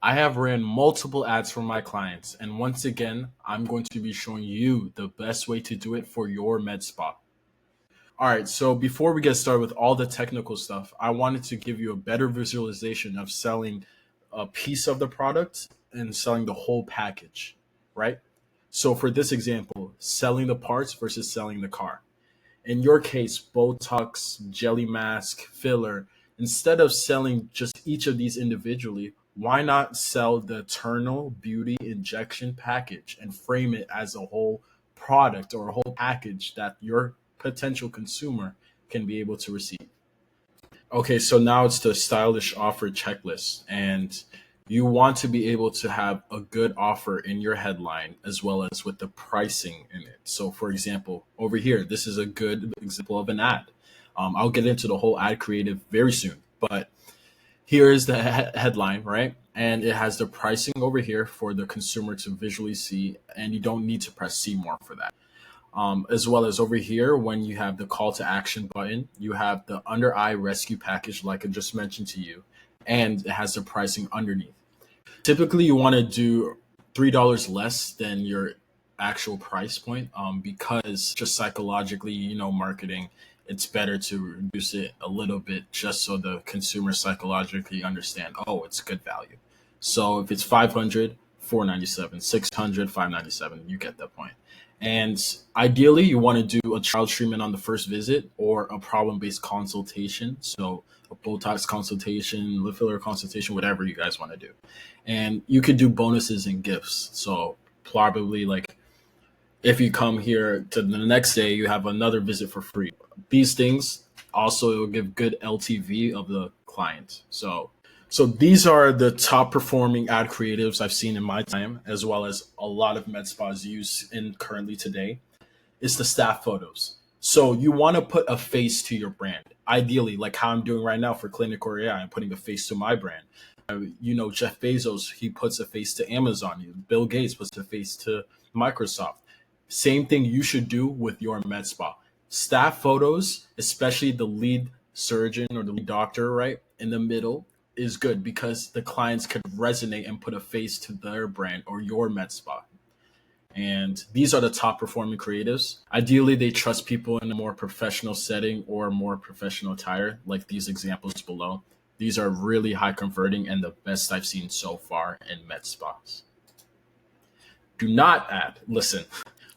I have ran multiple ads for my clients, and once again, I'm going to be showing you the best way to do it for your med spa. All right, so before we get started with all the technical stuff, I wanted to give you a better visualization of selling a piece of the product and selling the whole package, right? So for this example, selling the parts versus selling the car. In your case, Botox, jelly mask, filler, instead of selling just each of these individually, why not sell the Eternal Beauty injection package and frame it as a whole product or a whole package that your potential consumer can be able to receive? Okay, so now it's the stylish offer checklist, and you want to be able to have a good offer in your headline as well as with the pricing in it. So, for example, over here, this is a good example of an ad. I'll get into the whole ad creative very soon, but here is the headline, right? And it has the pricing over here for the consumer to visually see, and you don't need to press see more for that. As well as over here, when you have the call to action button, you have the under eye rescue package, like I just mentioned to you, and it has the pricing underneath. Typically, you want to do $3 less than your actual price point, because just psychologically, marketing, it's better to reduce it a little bit just so the consumer psychologically understand, oh, it's good value. So if it's 500, 497, 600, 597, you get that point. And ideally, you want to do a trial treatment on the first visit or a problem based consultation. So a Botox consultation, lip filler consultation, whatever you guys want to do. And you could do bonuses and gifts. So probably like if you come here to the next day, you have another visit for free. These things also, it will give good LTV of the client. So these are the top performing ad creatives I've seen in my time, as well as a lot of med spas use in currently today. It's the staff photos. So you want to put a face to your brand. Ideally, like how I'm doing right now for Clinic or AI, I'm putting a face to my brand. Jeff Bezos, he puts a face to Amazon. Bill Gates puts a face to Microsoft. Same thing you should do with your med spa. Staff photos, especially the lead surgeon or the lead doctor, right in the middle, is good because the clients could resonate and put a face to their brand or your med spa. And these are the top performing creatives. Ideally, they trust people in a more professional setting or more professional attire, like these examples below. These are really high converting and the best I've seen so far in med spas. Do not add, listen,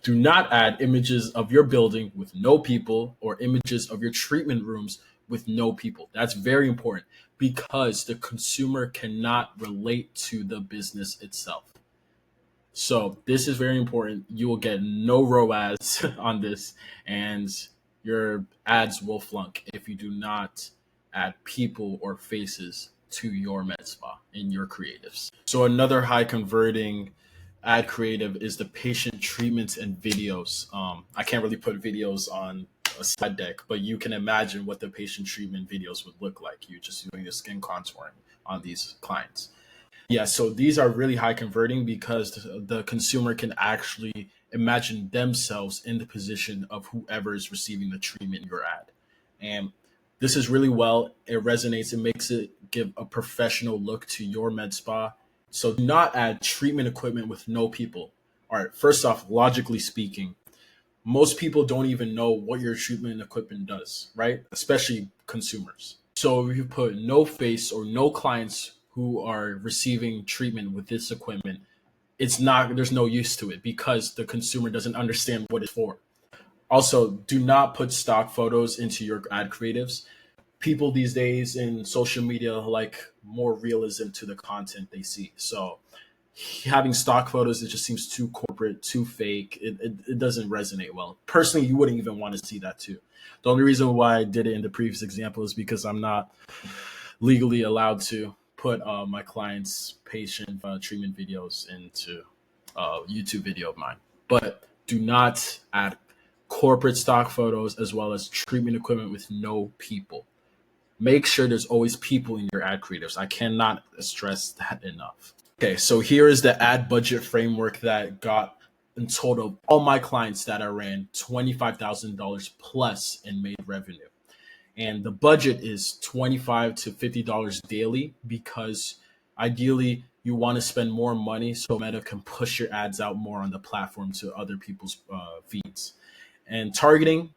do not add images of your building with no people or images of your treatment rooms with no people. That's very important because the consumer cannot relate to the business itself. So this is very important. You will get no ROAS on this, and your ads will flunk if you do not add people or faces to your med spa in your creatives. So another high converting ad creative is the patient treatments and videos. I can't really put videos on a slide deck, but you can imagine what the patient treatment videos would look like. You just doing the skin contouring on these clients. Yeah, so these are really high converting because the consumer can actually imagine themselves in the position of whoever is receiving the treatment in your ad. And this is really well, it resonates, it makes it give a professional look to your med spa. So do not add treatment equipment with no people. All right, first off, logically speaking, most people don't even know what your treatment equipment does, right? Especially consumers. So if you put no face or no clients who are receiving treatment with this equipment, it's not, there's no use to it because the consumer doesn't understand what it's for. Also, do not put stock photos into your ad creatives. People these days in social media like more realism to the content they see. So having stock photos, it just seems too corporate, too fake. It doesn't resonate well. Personally, you wouldn't even want to see that too. The only reason why I did it in the previous example is because I'm not legally allowed to put my clients' patient treatment videos into a YouTube video of mine. But do not add corporate stock photos as well as treatment equipment with no people. Make sure there's always people in your ad creatives. I cannot stress that enough. Okay, so here is the ad budget framework that got in total all my clients that I ran $25,000 plus in made revenue. And the budget is $25 to $50 daily because ideally you want to spend more money so Meta can push your ads out more on the platform to other people's feeds. And targeting,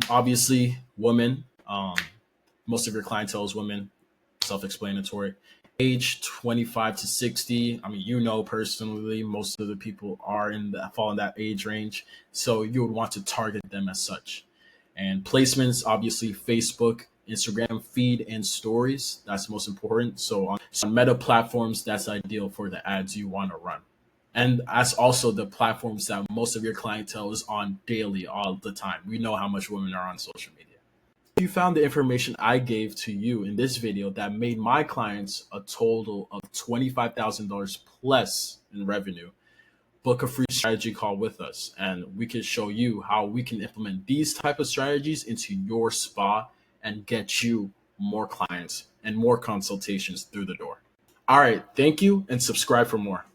obviously, women. Most of your clientele is women, self-explanatory. Age 25 to 60. I mean, personally, most of the people are fall in that age range. So you would want to target them as such. And placements, obviously, Facebook, Instagram feed, and stories. That's most important. So on Meta platforms, that's ideal for the ads you want to run. And that's also the platforms that most of your clientele is on daily, all the time. We know how much women are on social media. If you found the information I gave to you in this video that made my clients a total of $25,000 plus in revenue, book a free strategy call with us, and we can show you how we can implement these type of strategies into your spa and get you more clients and more consultations through the door. All right, thank you, and subscribe for more.